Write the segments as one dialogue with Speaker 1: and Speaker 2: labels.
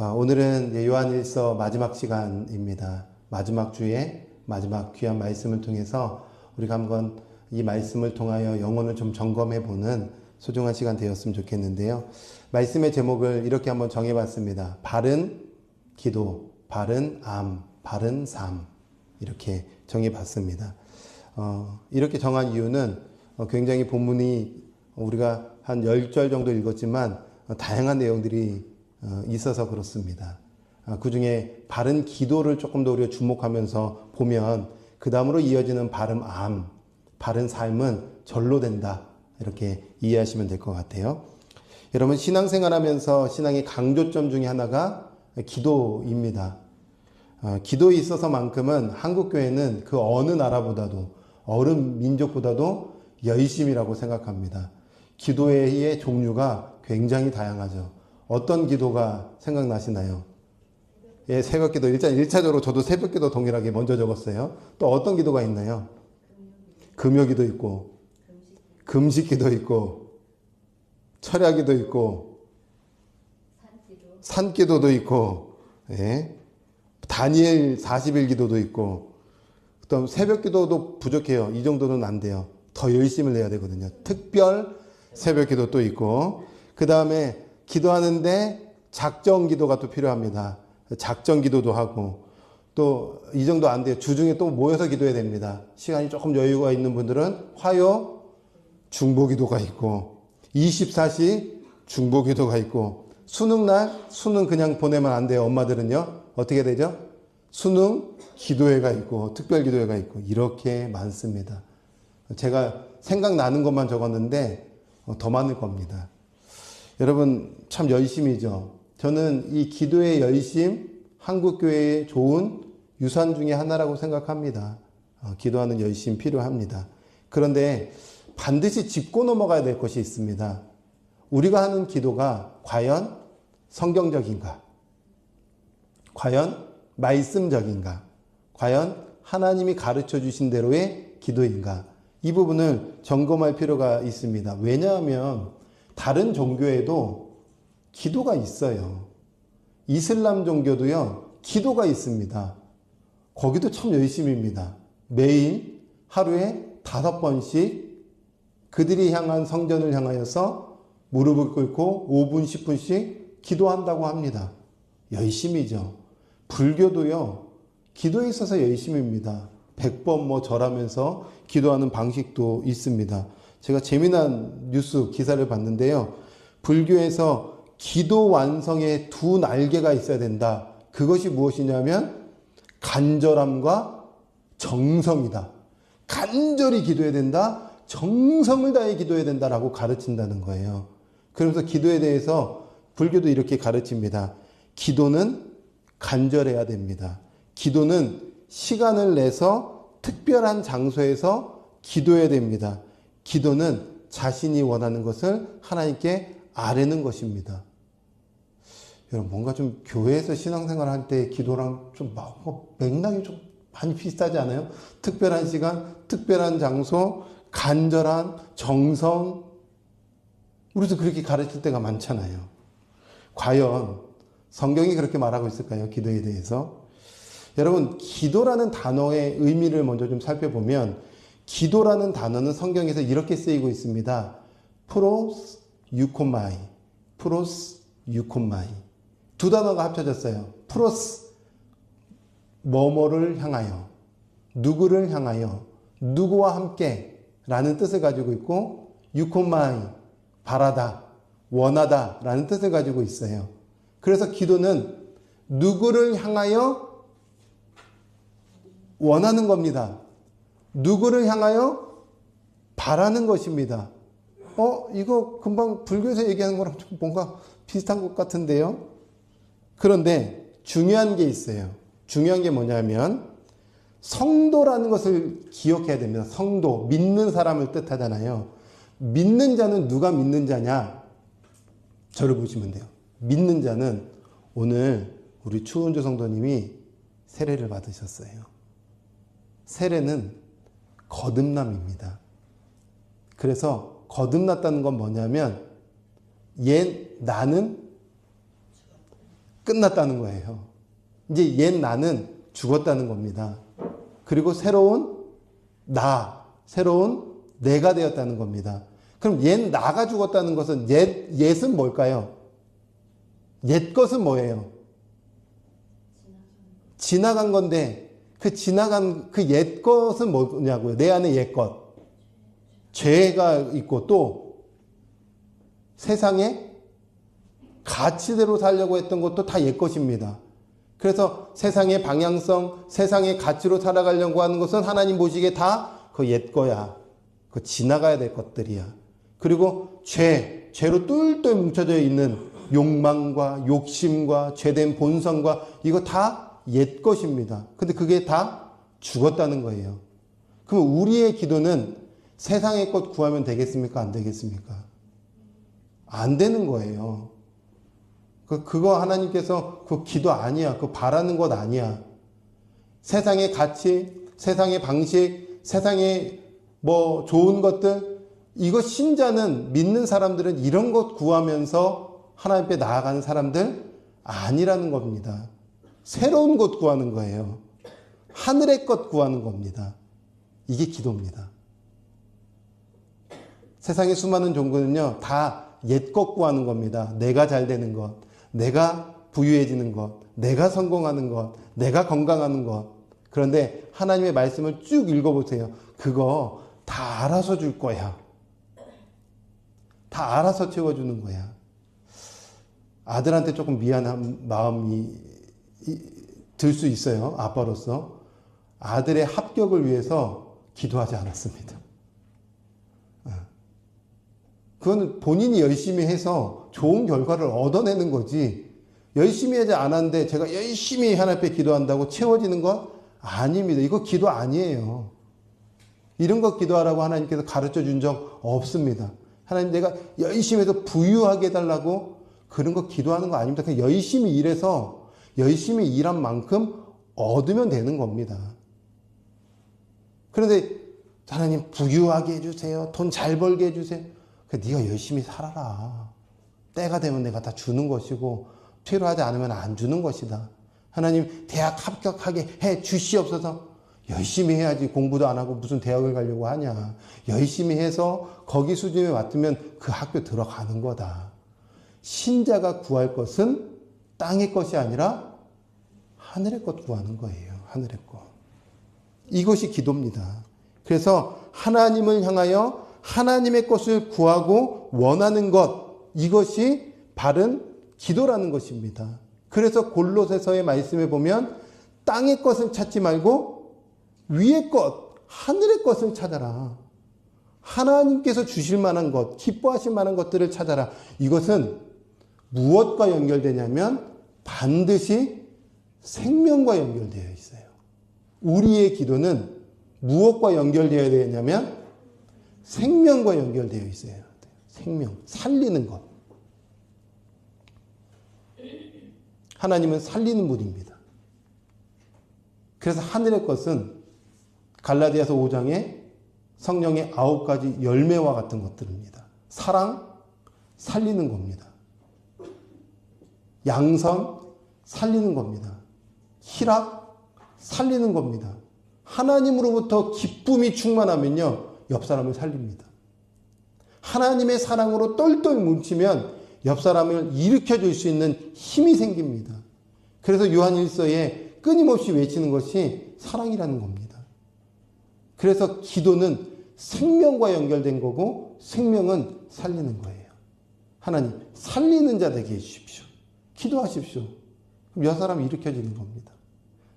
Speaker 1: 오늘은 요한일서 마지막 시간입니다. 마지막 주에 마지막 귀한 말씀을 통해서 우리가 한번 이 말씀을 통하여 영혼을 좀 점검해보는 소중한 시간 되었으면 좋겠는데요. 말씀의 제목을 이렇게 한번 정해봤습니다. 바른 기도, 바른 암, 바른 삶, 이렇게 정해봤습니다. 이렇게 정한 이유는 굉장히 본문이 우리가 한 10절 정도 읽었지만 다양한 내용들이 있어서 그렇습니다. 그 중에 바른 기도를 조금 더 우리가 주목하면서 보면 그 다음으로 이어지는 바른 암, 바른 삶은 절로 된다, 이렇게 이해하시면 될 것 같아요. 여러분, 신앙생활 하면서 신앙의 강조점 중에 하나가 기도입니다. 기도에 있어서만큼은 한국교회는 그 어느 나라보다도 어느 민족보다도 열심이라고 생각합니다. 기도의 종류가 굉장히 다양하죠. 어떤 기도가 생각나시나요? 예, 새벽기도. 일단 1차적으로 저도 새벽기도 동일하게 먼저 적었어요. 또 어떤 기도가 있나요? 금요기도 있고, 금식기도 있고, 철야기도 있고, 산기도도 있고, 예. 다니엘 40일 기도도 있고, 또 새벽기도도 부족해요. 이 정도는 안 돼요. 더 열심을 내야 되거든요. 특별 새벽기도 또 있고, 그 다음에 기도하는데 작정기도가 또 필요합니다. 작정기도도 하고, 또 이 정도 안 돼요. 주중에 또 모여서 기도해야 됩니다. 시간이 조금 여유가 있는 분들은 화요 중보기도가 있고, 24시 중보기도가 있고, 수능날 수능 그냥 보내면 안 돼요. 엄마들은요 어떻게 되죠? 수능 기도회가 있고, 특별기도회가 있고, 이렇게 많습니다. 제가 생각나는 것만 적었는데 더 많을 겁니다. 여러분 참 열심이죠. 저는 이 기도의 열심, 한국교회의 좋은 유산 중에 하나라고 생각합니다. 기도하는 열심 필요합니다. 그런데 반드시 짚고 넘어가야 될 것이 있습니다. 우리가 하는 기도가 과연 성경적인가? 과연 말씀적인가? 과연 하나님이 가르쳐 주신 대로의 기도인가? 이 부분을 점검할 필요가 있습니다. 왜냐하면 다른 종교에도 기도가 있어요. 이슬람 종교도요, 기도가 있습니다. 거기도 참 열심입니다. 매일 하루에 5번씩 그들이 향한 성전을 향하여서 무릎을 꿇고 5분, 10분씩 기도한다고 합니다. 열심이죠. 불교도요, 기도에 있어서 열심입니다. 100번 절하면서 기도하는 방식도 있습니다. 제가 재미난 뉴스 기사를 봤는데요. 불교에서 기도 완성에 두 날개가 있어야 된다. 그것이 무엇이냐면 간절함과 정성이다. 간절히 기도해야 된다. 정성을 다해 기도해야 된다라고 가르친다는 거예요. 그러면서 기도에 대해서 불교도 이렇게 가르칩니다. 기도는 간절해야 됩니다. 기도는 시간을 내서 특별한 장소에서 기도해야 됩니다. 기도는 자신이 원하는 것을 하나님께 아뢰는 것입니다. 여러분, 뭔가 좀 교회에서 신앙생활 할 때 기도랑 좀 맥락이 좀 많이 비슷하지 않아요? 특별한 시간, 특별한 장소, 간절한 정성. 우리도 그렇게 가르칠 때가 많잖아요. 과연 성경이 그렇게 말하고 있을까요? 기도에 대해서. 여러분, 기도라는 단어의 의미를 먼저 좀 살펴보면, 기도라는 단어는 성경에서 이렇게 쓰이고 있습니다. 프로스 유코마이, 프로스 유코마이. 두 단어가 합쳐졌어요. 프로스, 뭐뭐를 향하여, 누구를 향하여, 누구와 함께 라는 뜻을 가지고 있고, 유코마이, 바라다, 원하다 라는 뜻을 가지고 있어요. 그래서 기도는 누구를 향하여 원하는 겁니다. 누구를 향하여 바라는 것입니다. 이거 금방 불교에서 얘기하는 거랑 좀 뭔가 비슷한 것 같은데요. 그런데 중요한 게 있어요. 중요한 게 뭐냐면 성도라는 것을 기억해야 됩니다. 성도, 믿는 사람을 뜻하잖아요. 믿는 자는 누가 믿는 자냐? 저를 보시면 돼요. 믿는 자는 오늘 우리 추은주 성도님이 세례를 받으셨어요. 세례는 거듭남입니다. 그래서 거듭났다는 건 뭐냐면 나는 끝났다는 거예요. 이제 옛 나는 죽었다는 겁니다. 그리고 새로운 새로운 내가 되었다는 겁니다. 그럼 옛 나가 죽었다는 것은 옛은 뭘까요? 옛 것은 뭐예요? 지나간 건데 그 지나간 그 옛 것은 뭐냐고요? 내 안에 옛 것. 죄가 있고 또 세상에 가치대로 살려고 했던 것도 다 옛 것입니다. 그래서 세상의 방향성, 세상의 가치로 살아가려고 하는 것은 하나님 보시기에 다 그 옛 거야. 그 지나가야 될 것들이야. 그리고 죄로 똘똘 뭉쳐져 있는 욕망과 욕심과 죄된 본성과 이거 다 옛 것입니다. 근데 그게 다 죽었다는 거예요. 그럼 우리의 기도는 세상의 것 구하면 되겠습니까? 안 되겠습니까? 안 되는 거예요. 그거 하나님께서 그 기도 아니야. 그거 바라는 것 아니야. 세상의 가치, 세상의 방식, 세상의 뭐 좋은 것들, 이거 신자는 믿는 사람들은 이런 것 구하면서 하나님 앞에 나아가는 사람들 아니라는 겁니다. 새로운 것 구하는 거예요. 하늘의 것 구하는 겁니다. 이게 기도입니다. 세상의 수많은 종교는요, 다 옛 것 구하는 겁니다. 내가 잘 되는 것, 내가 부유해지는 것, 내가 성공하는 것, 내가 건강하는 것. 그런데 하나님의 말씀을 쭉 읽어보세요. 그거 다 알아서 줄 거야. 다 알아서 채워주는 거야. 아들한테 조금 미안한 마음이 들 수 있어요. 아빠로서. 아들의 합격을 위해서 기도하지 않았습니다. 그건 본인이 열심히 해서 좋은 결과를 얻어내는 거지. 열심히 하지 않았는데 제가 열심히 하나님 앞에 기도한다고 채워지는 건 아닙니다. 이거 기도 아니에요. 이런 거 기도하라고 하나님께서 가르쳐 준 적 없습니다. 하나님 내가 열심히 해서 부유하게 해달라고 그런 거 기도하는 거 아닙니다. 그냥 열심히 일해서 열심히 일한 만큼 얻으면 되는 겁니다. 그런데 하나님 부유하게 해주세요. 돈 잘 벌게 해주세요. 네가 열심히 살아라. 때가 되면 내가 다 주는 것이고 필요하지 않으면 안 주는 것이다. 하나님 대학 합격하게 해 주시옵소서. 열심히 해야지. 공부도 안 하고 무슨 대학을 가려고 하냐. 열심히 해서 거기 수준에 맞으면 그 학교 들어가는 거다. 신자가 구할 것은 땅의 것이 아니라 하늘의 것 구하는 거예요. 하늘의 것. 이것이 기도입니다. 그래서 하나님을 향하여 하나님의 것을 구하고 원하는 것, 이것이 바른 기도라는 것입니다. 그래서 골로새서의 말씀에 보면 땅의 것을 찾지 말고 위의 것, 하늘의 것을 찾아라. 하나님께서 주실 만한 것, 기뻐하실 만한 것들을 찾아라. 이것은 무엇과 연결되냐면 반드시 생명과 연결되어 있어요. 우리의 기도는 무엇과 연결되어야 되냐면 생명과 연결되어 있어야 돼요. 생명, 살리는 것. 하나님은 살리는 분입니다. 그래서 하늘의 것은 갈라디아서 5장에 성령의 9가지 열매와 같은 것들입니다. 사랑, 살리는 겁니다. 양선, 살리는 겁니다. 희락, 살리는 겁니다. 하나님으로부터 기쁨이 충만하면요, 옆 사람을 살립니다. 하나님의 사랑으로 똘똘 뭉치면 옆 사람을 일으켜줄 수 있는 힘이 생깁니다. 그래서 요한일서에 끊임없이 외치는 것이 사랑이라는 겁니다. 그래서 기도는 생명과 연결된 거고 생명은 살리는 거예요. 하나님, 살리는 자 되게 해주십시오. 기도하십시오. 그럼 여 사람이 일으켜지는 겁니다.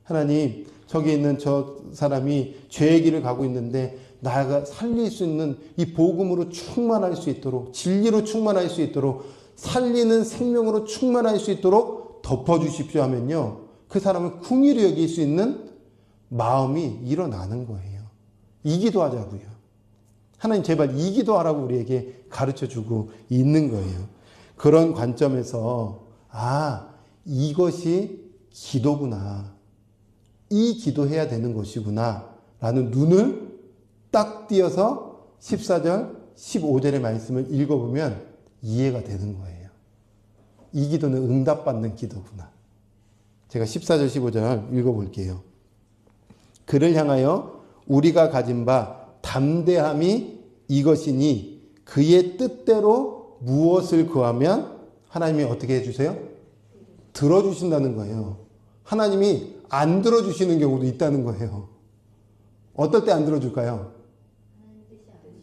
Speaker 1: 하나님, 저기 있는 저 사람이 죄의 길을 가고 있는데 나가 살릴 수 있는 이 복음으로 충만할 수 있도록, 진리로 충만할 수 있도록, 살리는 생명으로 충만할 수 있도록 덮어주십시오 하면요, 그 사람을 긍휼히 여길 수 있는 마음이 일어나는 거예요. 이 기도하자고요. 하나님 제발 이 기도하라고 우리에게 가르쳐주고 있는 거예요. 그런 관점에서 이것이 기도구나. 이 기도해야 되는 것이구나 라는 눈을 딱 띄어서 14절, 15절의 말씀을 읽어보면 이해가 되는 거예요. 이 기도는 응답받는 기도구나. 제가 14절 15절 읽어볼게요. 그를 향하여 우리가 가진 바 담대함이 이것이니 그의 뜻대로 무엇을 구하면 하나님이 어떻게 해주세요? 들어주신다는 거예요. 하나님이 안 들어주시는 경우도 있다는 거예요. 어떨 때 안 들어줄까요?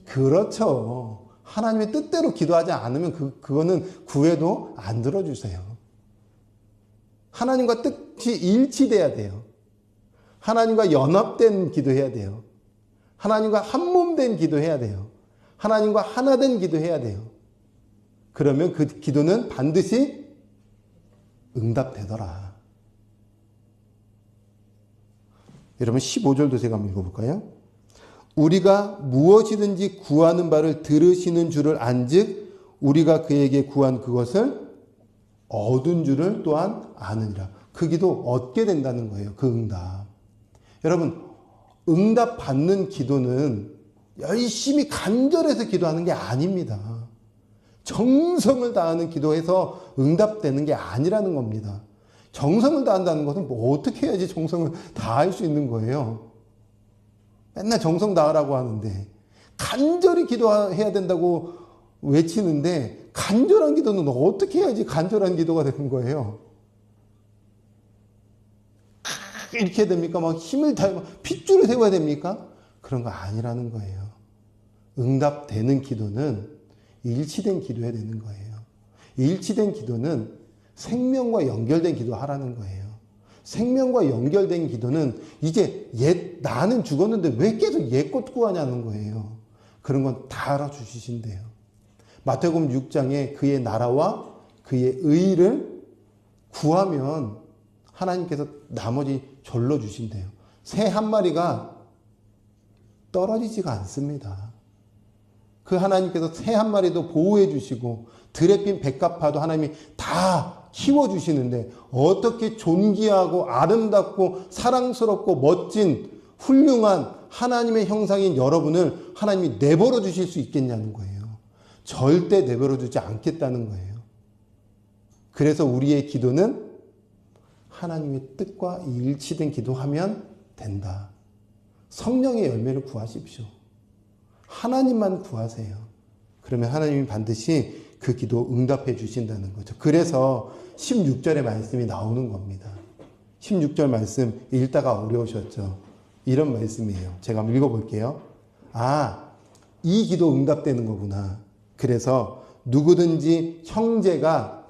Speaker 1: 그렇죠. 하나님의 뜻대로 기도하지 않으면 그거는 구해도 안 들어주세요. 하나님과 뜻이 일치돼야 돼요. 하나님과 연합된 기도해야 돼요. 하나님과 한몸된 기도해야 돼요. 하나님과 하나된 기도해야 돼요. 그러면 그 기도는 반드시 응답되더라. 여러분 15절도 제가 한번 읽어볼까요? 우리가 무엇이든지 구하는 바를 들으시는 줄을 안즉 우리가 그에게 구한 그것을 얻은 줄을 또한 아느니라. 그 기도 얻게 된다는 거예요. 그 응답. 여러분 응답 받는 기도는 열심히 간절해서 기도하는 게 아닙니다. 정성을 다하는 기도에서 응답되는 게 아니라는 겁니다. 정성을 다한다는 것은 뭐 어떻게 해야지 정성을 다할 수 있는 거예요. 맨날 정성 다하라고 하는데 간절히 기도해야 된다고 외치는데 간절한 기도는 어떻게 해야지 간절한 기도가 되는 거예요. 이렇게 해야 됩니까? 막 힘을 다해 핏줄을 세워야 됩니까? 그런 거 아니라는 거예요. 응답되는 기도는 일치된 기도해야 되는 거예요. 일치된 기도는 생명과 연결된 기도 하라는 거예요. 생명과 연결된 기도는 이제 나는 죽었는데 왜 계속 옛것 구하냐는 거예요. 그런 건 다 알아주시신대요. 마태복음 6장에 그의 나라와 그의 의를 구하면 하나님께서 나머지 절로 주신대요. 새 한 마리가 떨어지지가 않습니다. 그 하나님께서 새 한 마리도 보호해 주시고 들에 핀 백합화도 하나님이 다 키워주시는데 어떻게 존귀하고 아름답고 사랑스럽고 멋진 훌륭한 하나님의 형상인 여러분을 하나님이 내버려 주실 수 있겠냐는 거예요. 절대 내버려 두지 않겠다는 거예요. 그래서 우리의 기도는 하나님의 뜻과 일치된 기도하면 된다. 성령의 열매를 구하십시오. 하나님만 구하세요. 그러면 하나님이 반드시 그 기도 응답해 주신다는 거죠. 그래서 16절의 말씀이 나오는 겁니다. 16절 말씀 읽다가 어려우셨죠? 이런 말씀이에요. 제가 한번 읽어볼게요. 이 기도 응답되는 거구나. 그래서 누구든지 형제죠.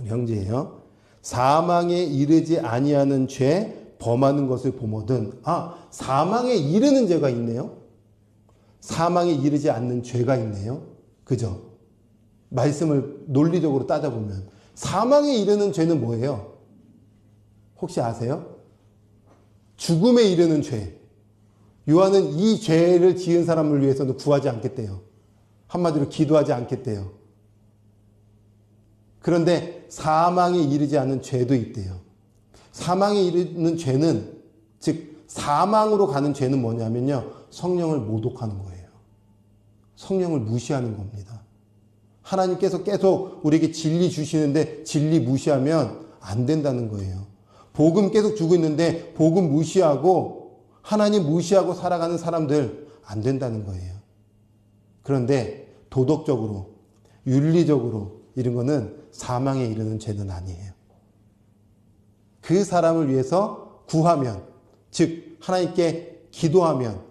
Speaker 1: 형제예요. 사망에 이르지 아니하는 죄 범하는 것을 보거든. 사망에 이르는 죄가 있네요. 사망에 이르지 않는 죄가 있네요. 그죠? 말씀을 논리적으로 따져보면 사망에 이르는 죄는 뭐예요? 혹시 아세요? 죽음에 이르는 죄. 요한은 이 죄를 지은 사람을 위해서는 구하지 않겠대요. 한마디로 기도하지 않겠대요. 그런데 사망에 이르지 않은 죄도 있대요. 사망에 이르는 죄는, 즉 사망으로 가는 죄는 뭐냐면요, 성령을 모독하는 거예요. 성령을 무시하는 겁니다. 하나님께서 계속 우리에게 진리 주시는데 진리 무시하면 안 된다는 거예요. 복음 계속 주고 있는데 복음 무시하고 하나님 무시하고 살아가는 사람들 안 된다는 거예요. 그런데 도덕적으로, 윤리적으로 이런 거는 사망에 이르는 죄는 아니에요. 그 사람을 위해서 구하면, 즉 하나님께 기도하면,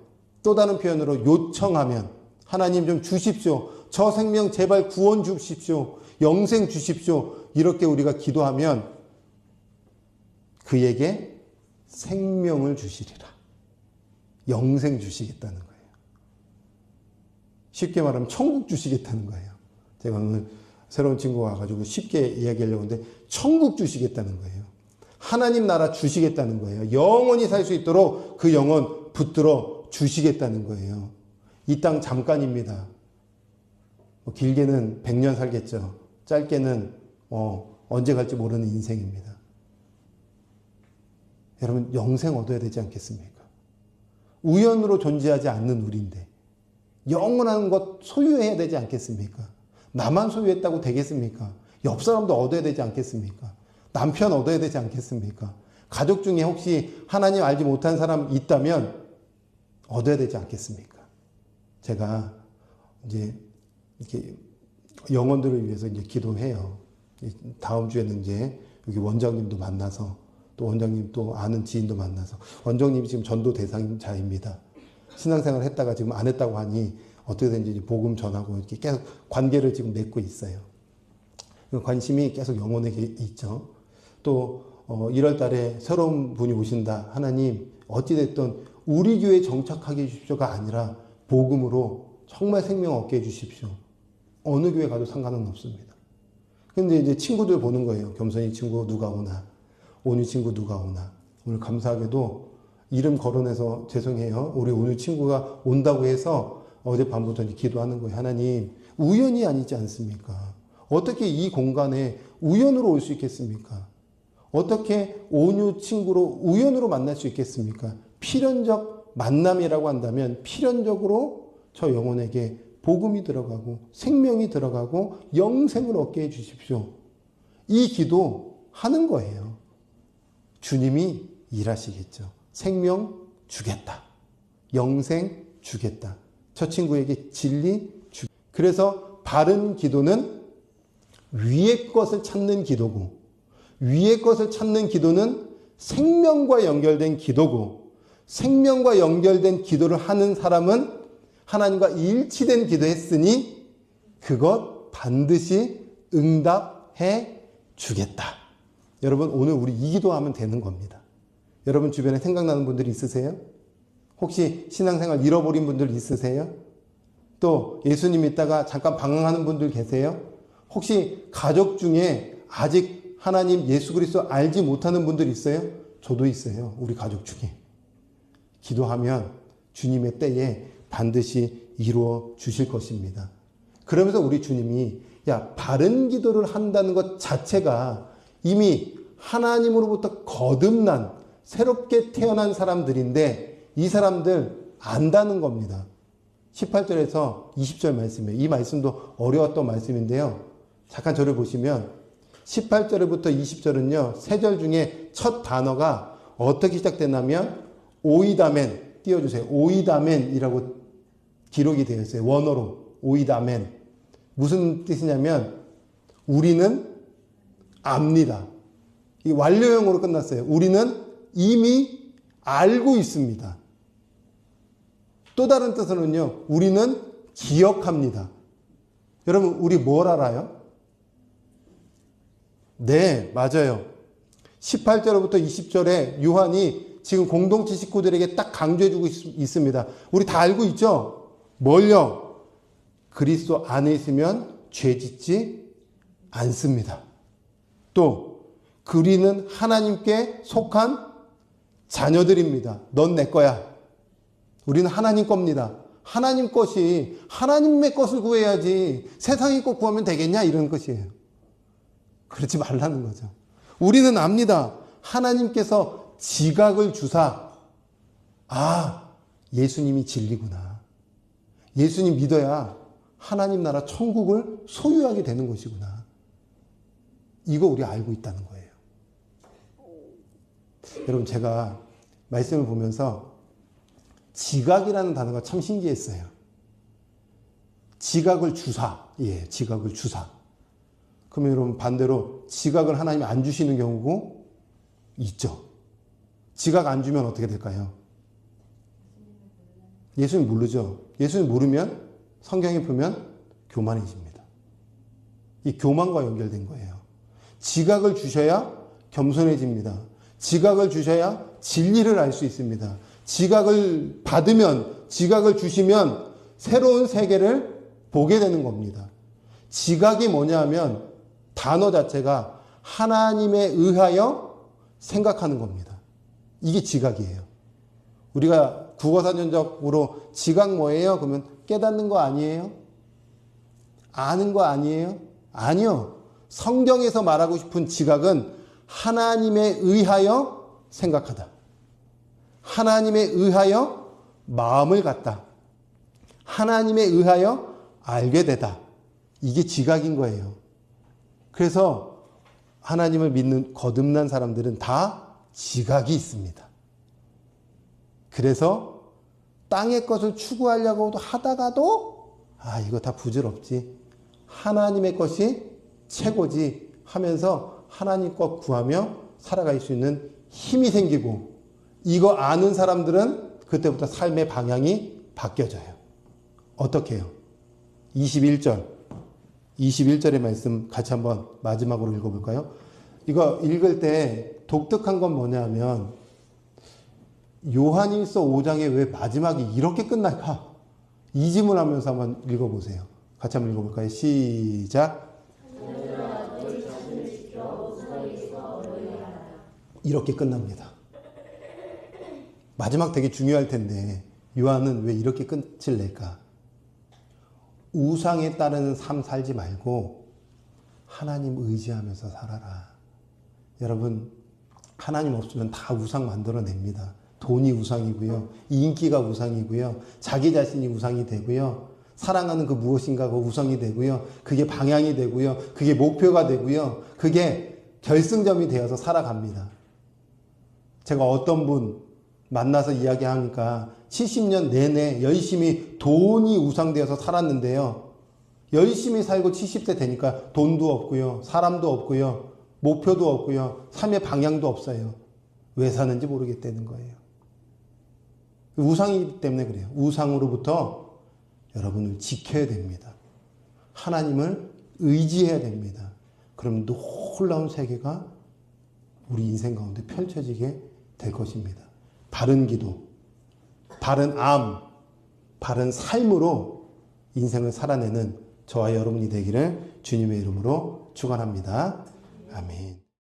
Speaker 1: 또 다른 표현으로 요청하면, 하나님 좀 주십시오. 저 생명 제발 구원 주십시오. 영생 주십시오. 이렇게 우리가 기도하면 그에게 생명을 주시리라. 영생 주시겠다는 거예요. 쉽게 말하면 천국 주시겠다는 거예요. 제가 오늘 새로운 친구가 와가지고 쉽게 이야기하려고 하는데 천국 주시겠다는 거예요. 하나님 나라 주시겠다는 거예요. 영원히 살 수 있도록 그 영혼 붙들어 주시겠다는 거예요. 이 땅 잠깐입니다. 길게는 100년 살겠죠. 짧게는 언제 갈지 모르는 인생입니다. 여러분 영생 얻어야 되지 않겠습니까? 우연으로 존재하지 않는 우리인데 영원한 것 소유해야 되지 않겠습니까? 나만 소유했다고 되겠습니까? 옆 사람도 얻어야 되지 않겠습니까? 남편 얻어야 되지 않겠습니까? 가족 중에 혹시 하나님 알지 못한 사람 있다면 얻어야 되지 않겠습니까? 제가 이제 이렇게 영혼들을 위해서 이제 기도해요. 다음 주에는 이제 여기 원장님도 만나서 또 원장님 또 아는 지인도 만나서 원장님이 지금 전도 대상자입니다. 신앙생활 했다가 지금 안 했다고 하니 어떻게든지 복음 전하고 이렇게 계속 관계를 지금 맺고 있어요. 관심이 계속 영혼에게 있죠. 또 1월 달에 새로운 분이 오신다. 하나님 어찌됐든 우리 교회에 정착하게 해주십시오가 아니라 복음으로 정말 생명 얻게 해주십시오. 어느 교회 가도 상관은 없습니다. 근데 이제 친구들 보는 거예요. 겸손이 친구 누가 오나, 온유 친구 누가 오나. 오늘 감사하게도 이름 거론해서 죄송해요. 우리 온유 친구가 온다고 해서 어젯밤부터 기도하는 거예요. 하나님, 우연이 아니지 않습니까? 어떻게 이 공간에 우연으로 올 수 있겠습니까? 어떻게 온유 친구로 우연으로 만날 수 있겠습니까? 필연적 만남이라고 한다면 필연적으로 저 영혼에게 복음이 들어가고 생명이 들어가고 영생을 얻게 해 주십시오. 이 기도 하는 거예요. 주님이 일하시겠죠. 생명 주겠다. 영생 주겠다. 저 친구에게 진리 주겠다. 그래서 바른 기도는 위의 것을 찾는 기도고 위의 것을 찾는 기도는 생명과 연결된 기도고 생명과 연결된 기도를 하는 사람은 하나님과 일치된 기도했으니 그것 반드시 응답해 주겠다. 여러분 오늘 우리 이 기도하면 되는 겁니다. 여러분 주변에 생각나는 분들이 있으세요? 혹시 신앙생활 잃어버린 분들 있으세요? 또 예수님 있다가 잠깐 방황하는 분들 계세요? 혹시 가족 중에 아직 하나님 예수 그리스도 알지 못하는 분들 있어요? 저도 있어요. 우리 가족 중에. 기도하면 주님의 때에 반드시 이루어 주실 것입니다. 그러면서 우리 주님이 바른 기도를 한다는 것 자체가 이미 하나님으로부터 거듭난 새롭게 태어난 사람들인데 이 사람들 안다는 겁니다. 18절에서 20절 말씀이에요. 이 말씀도 어려웠던 말씀인데요. 잠깐 저를 보시면 18절부터 20절은요. 세 절 중에 첫 단어가 어떻게 시작되냐면 오이다멘 띄워주세요. 오이다멘이라고 기록이 되어 있어요. 원어로 오이다멘. 무슨 뜻이냐면 우리는 압니다. 이 완료형으로 끝났어요. 우리는 이미 알고 있습니다. 또 다른 뜻으로는요. 우리는 기억합니다. 여러분 우리 뭘 알아요? 네, 맞아요. 18절부터 20절에 요한이 지금 공동체 식구들에게 딱 강조해주고 있습니다. 우리 다 알고 있죠? 뭘요? 그리스도 안에 있으면 죄 짓지 않습니다. 또 우리는 하나님께 속한 자녀들입니다. 넌 내 거야. 우리는 하나님 겁니다. 하나님 것이 하나님의 것을 구해야지 세상의 것 구하면 되겠냐 이런 것이에요. 그러지 말라는 거죠. 우리는 압니다. 하나님께서 지각을 주사 예수님이 진리구나. 예수님 믿어야 하나님 나라 천국을 소유하게 되는 것이구나. 이거 우리 알고 있다는 거예요. 여러분 제가 말씀을 보면서 지각이라는 단어가 참 신기했어요. 지각을 주사. 지각을 주사. 그러면 여러분 반대로 지각을 하나님이 안 주시는 경우고 있죠. 지각 안 주면 어떻게 될까요? 예수님 모르죠. 예수님 모르면 성경에 보면 교만해집니다. 이 교만과 연결된 거예요. 지각을 주셔야 겸손해집니다. 지각을 주셔야 진리를 알 수 있습니다. 지각을 받으면, 지각을 주시면 새로운 세계를 보게 되는 겁니다. 지각이 뭐냐 하면 단어 자체가 하나님에 의하여 생각하는 겁니다. 이게 지각이에요. 우리가 국어사전적으로 지각 뭐예요? 그러면 깨닫는 거 아니에요? 아는 거 아니에요? 아니요. 성경에서 말하고 싶은 지각은 하나님에 의하여 생각하다. 하나님에 의하여 마음을 갖다. 하나님에 의하여 알게 되다. 이게 지각인 거예요. 그래서 하나님을 믿는 거듭난 사람들은 다 지각이 있습니다. 그래서 땅의 것을 추구하려고 하다가도 이거 다 부질없지. 하나님의 것이 최고지 하면서 하나님 것 구하며 살아갈 수 있는 힘이 생기고, 이거 아는 사람들은 그때부터 삶의 방향이 바뀌어져요. 어떻게 해요? 21절의 말씀 같이 한번 마지막으로 읽어볼까요? 이거 읽을 때 독특한 건 뭐냐면, 요한일서 5장에 왜 마지막이 이렇게 끝날까? 이 질문하면서 한번 읽어보세요. 같이 한번 읽어볼까요? 시작. 이렇게 끝납니다. 마지막 되게 중요할 텐데 요한은 왜 이렇게 끝을 낼까? 우상에 따르는 삶 살지 말고 하나님 의지하면서 살아라. 여러분, 하나님 없으면 다 우상 만들어냅니다. 돈이 우상이고요. 인기가 우상이고요. 자기 자신이 우상이 되고요. 사랑하는 그 무엇인가가 우상이 되고요. 그게 방향이 되고요. 그게 목표가 되고요. 그게 결승점이 되어서 살아갑니다. 제가 어떤 분 만나서 이야기하니까 70년 내내 열심히 돈이 우상되어서 살았는데요. 열심히 살고 70대 되니까 돈도 없고요. 사람도 없고요. 목표도 없고요. 삶의 방향도 없어요. 왜 사는지 모르겠다는 거예요. 우상이기 때문에 그래요. 우상으로부터 여러분을 지켜야 됩니다. 하나님을 의지해야 됩니다. 그럼 놀라운 세계가 우리 인생 가운데 펼쳐지게 될 것입니다. 바른 기도, 바른 암, 바른 삶으로 인생을 살아내는 저와 여러분이 되기를 주님의 이름으로 축원합니다. 아멘.